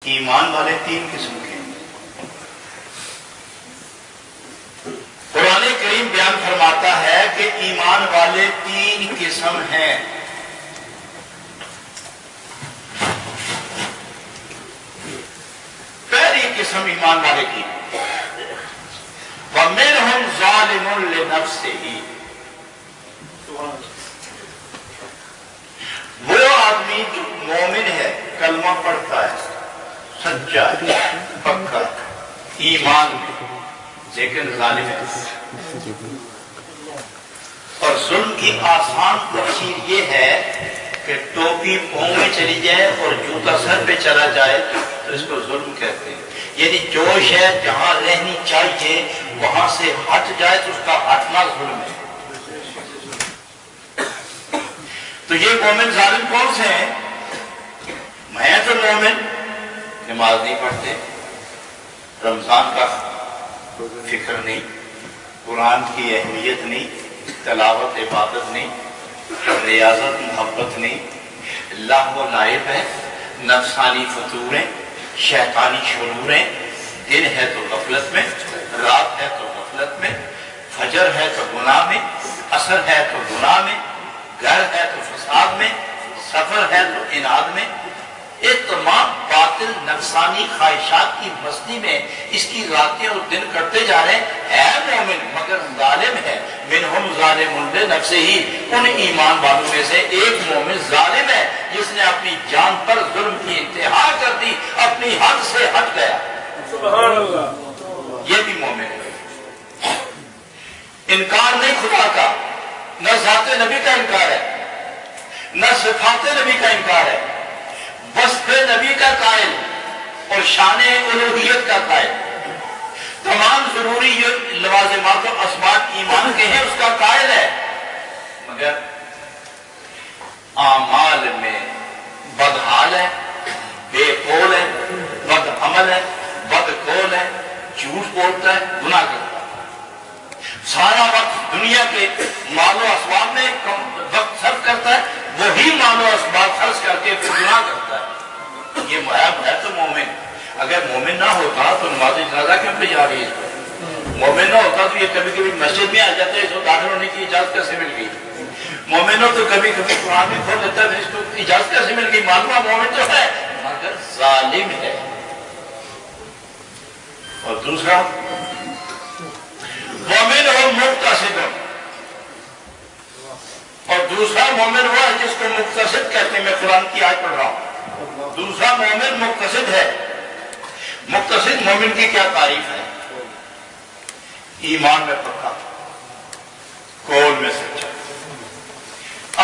ایمان والے تین قسم کے ہیں۔ قرآن کریم بیان فرماتا ہے کہ ایمان والے تین قسم ہیں۔ پہلی قسم ایمان والے کی وَمِنْهُمْ ظَالِمٌ لِنَفْسِهِ، وہ آدمی جو مومن ہے، کلمہ پڑھتا ہے، سچا ہے، پکا ایمان میں، لیکن ظالم ہے۔ اور ظلم کی آسان تفسیر یہ ہے کہ ٹوپی پاؤں میں چلی جائے اور جوتا سر پہ چلا جائے تو اس کو ظلم کہتے ہیں۔ یعنی جو شے جہاں رہنی چاہیے وہاں سے ہٹ جائے تو اس کا ہٹنا ظلم ہے۔ تو یہ مومن ظالم کون سے ہیں؟ میں تو مومن، نماز نہیں پڑھتے، رمضان کا فکر نہیں، قرآن کی اہمیت نہیں، تلاوت عبادت نہیں، ریاضت محبت نہیں، لہو و لعب ہے، نفسانی فتوریں، شیطانی شروریں، دن ہے تو غفلت میں، رات ہے تو غفلت میں، فجر ہے تو گناہ میں، عصر ہے تو گناہ میں، گھر ہے تو فساد میں، سفر ہے تو اناد میں، ایک تمام باطل نفسانی خواہشات کی مستی میں اس کی راتیں اور دن کٹتے جا رہے ہیں۔ ہے مومن مگر ظالم ہے۔ منہم ظالم لنفسہ، ان ایمان والوں میں سے ایک مومن ظالم ہے جس نے اپنی جان پر ظلم کی انتہا کر دی، اپنی حد سے ہٹ گیا۔ سبحان اللہ، یہ بھی مومن ہے۔ انکار نہیں خدا کا، نہ ذات نبی کا انکار ہے، نہ صفات نبی کا انکار ہے، وصف نبی کا قائل اور شان الوہیت کا قائل، تمام ضروری لوازمات و اسباب ایمان کے ہیں، اس کا قائل ہے، مگر اعمال میں بدحال ہے، بے قول ہے، بد عمل ہے، بد قول ہے، جھوٹ بولتا ہے، گناہ کرتا ہے، سارا وقت دنیا کے مال و اسباب میں وقت صرف کرتا ہے، وہی مال و اسباب خرچ کر کے پھر گناہ کرتا ہے۔ یہ معیب ہے تو مومن۔ اگر مومن نہ ہوتا تو نماز جنازہ کیوں پہ جا رہی ہے؟ مومن نہ ہوتا تو یہ کبھی کبھی مسجد میں آ جاتے، اس کو داخل ہونے کی اجازت کیسے مل گئی؟ مومن ہو تو کبھی کبھی قرآن میں کھول دیتا ہے، اس کو اجازت کیسے مل گئی؟ معلوم ہے مومن تو ہے مگر ظالم ہے۔ اور دوسرا مومن اور مقتصد، اور دوسرا مومن وہ ہے جس کو مقتصد کہتے ہیں۔ میں قرآن کی آیت پڑھ رہا ہوں، دوسرا مومن مقتصد ہے۔ مقتصد مومن کی کیا تعریف ہے؟ ایمان میں پکا، قول میں سچا،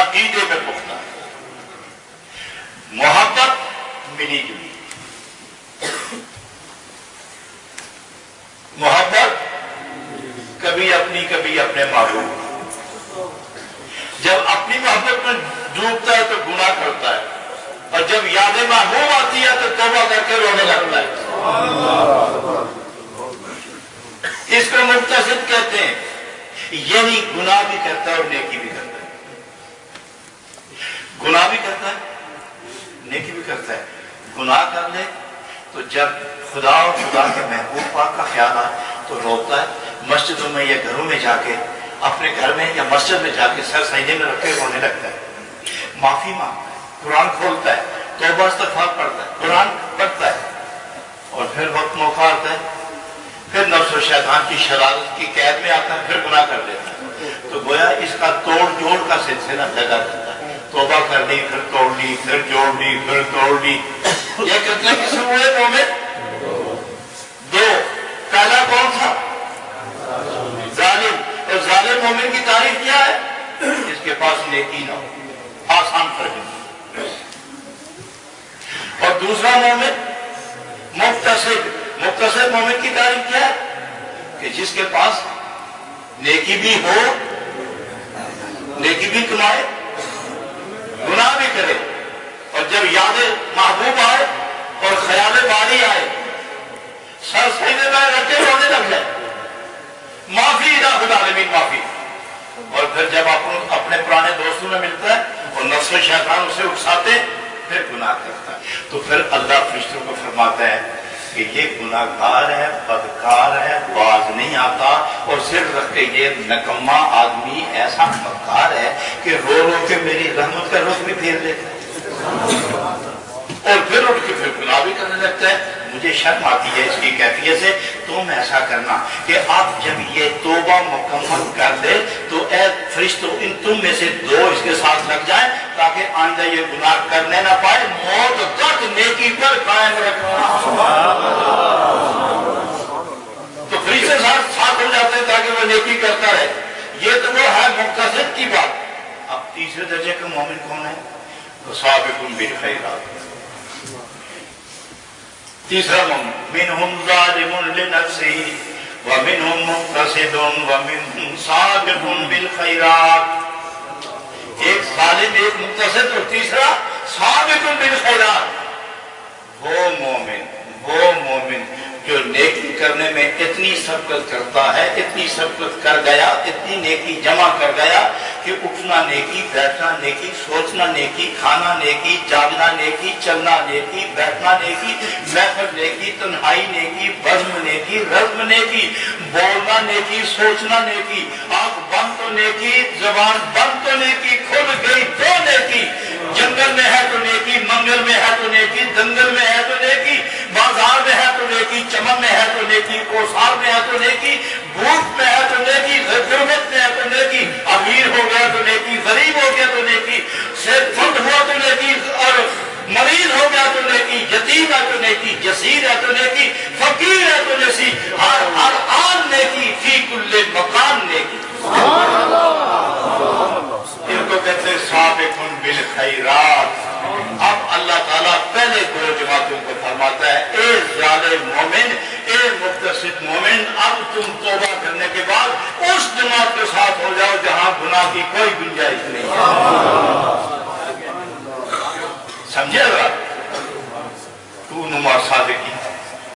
عقیدے میں پختہ، محبت ملی جلی، محبت کبھی اپنی کبھی اپنے محبوب، جب اپنی محبت میں ڈوبتا ہے تو گناہ کرتا ہے، اور جب یاد محبوب آتی ہے تو توبہ کر کے رونے لگتا ہے۔ اس کو مقتصد کہتے ہیں، یعنی گناہ بھی کرتا ہے اور نیکی بھی کرتا ہے، گناہ بھی کرتا ہے نیکی بھی کرتا ہے۔ گناہ کر لے تو جب خدا اور خدا کے محبوب پاک کا خیال آئے تو روتا ہے، مسجدوں میں یا گھروں میں جا کے، اپنے گھر میں یا مسجد میں جا کے سر سجدے میں رکھ کے رونے لگتا ہے، معافی مانگتا ہے، قرآن کھولتا ہے، توبہ استغفار پڑھتا ہے، قرآن پڑھتا ہے، اور پھر وقت موقع آتا ہے، پھر نفس و شیطان کی شرارت کی قید میں آتا ہے، پھر گناہ کر لیتا ہے۔ تو گویا اس کا توڑ جوڑ کا سلسلہ لگا رہتا ہے، توبہ کر لی، پھر توڑ لی، پھر جوڑ لی، پھر توڑ لی۔ یہ کتنے قسم ہوئے مومن؟ دو۔ پہلا کون تھا؟ ظالم۔ اور ظالم مومن کی تعریف کیا ہے؟ جس کے پاس نیکی نہ ہو، آسان فرق۔ اور دوسرا مومن مقتصد۔ مقتصد مومن کی تعریف کیا ہے؟ کہ جس کے پاس نیکی بھی ہو، نیکی بھی کمائے، گناہ بھی کرے، اور جب یاد محبوب آئے اور خیال باری آئے سر سجدے میں رکھ کے رونے لگ جائے، معافی رب العالمین معافی۔ اور پھر جب اپنے پرانے دوستوں میں ملتا ہے اور نفس و شیطان اسے اکساتے، پھر گناہ کرتا ہے، تو پھر اللہ فرشتوں کو فرماتا ہے کہ یہ گناہگار ہے، بدکار ہے، باز نہیں آتا، اور صرف رکھ کے یہ نکما آدمی ایسا مکار ہے کہ رو رو کے میری رحمت کا رخ بھی پھیر دیتا ہے اور پھر اٹھ کے پھر گناہ بھی کرنے لگتا ہے۔ مجھے شرم آتی ہے اس کی کیفیت سے۔ تم ایسا کرنا کہ اب جب یہ توبہ مکمل کر دے تو اے فرشتوں ان تم میں سے 2 اس کے ساتھ لگ جائیں تاکہ آئندہ یہ گناہ کرنے نہ پائے، موت تک نیکی پر قائم رکھنا۔ تو فرشتے ساتھ ہو جاتے ہیں تاکہ وہ نیکی کرتا رہے۔ یہ تو وہ ہے مقتصد کی بات۔ اب تیسرے درجے کا مومن کون ہے؟ سابقون بالخیرات، تیسرا مومن، منہم ظالم لنفسہ ومنہم مقتصد ومنہم سابق بالخیرات۔ ایک ظالم، ایک مقتصد اور تیسرا سابق بالخیرات۔ وہ مومن جو نیکی کرنے میں اتنی سبقت کرتا ہے، اتنی سبقت کر گیا، اتنی نیکی جمع کر گیا کہ اٹھنا نیکی، بیٹھنا نیکی، سوچنا نیکی، کھانا نیکی، جاگنا نیکی، چلنا نیکی، بیٹھنا نیکی، محفل نیکی، تنہائی نیکی، بزم نیکی، رزم نیکی، بولنا نیکی، سوچنا نیکی، آنکھ بند تو نیکی، زبان بند تو نیکی، کھل گئی تو نیکی، جنگل میں ہے تو نیکی، منگل میں ہے تو نیکی، دنگل میں ہے تو نیکی، بازار میں ہے تو نیکی، چمن میں ہے تو نیکی، کوسار میں ہے تو نیکی، بھوک میں ہے تو نیکی، غربت میں ہے تو نیکی، امیر ہو گیا تو نیکی، غریب ہو گیا تو نیکی، صحت مند ہوا تو نیکی، اور مریض ہو گیا تو نیکی، یتیم ہے تو نیکی، یسیر ہے تو نیکی، فقیر ہے تو نیکی، ہر آن نیکی، فی کل مکان نیکی۔ ان کو کہتے ہیں سابقون بالخیرات۔ اب اللہ تعالیٰ پہلے 2 جماعتوں کو فرماتا ہے، اے ظالم مومن، اے مقتصد مومن، اب تم توبہ کرنے کے بعد اس جماعت کے ساتھ ہو جاؤ جہاں گناہ کی کوئی گنجائش نہیں ہے۔ سمجھے گا؟ تو نما صادقی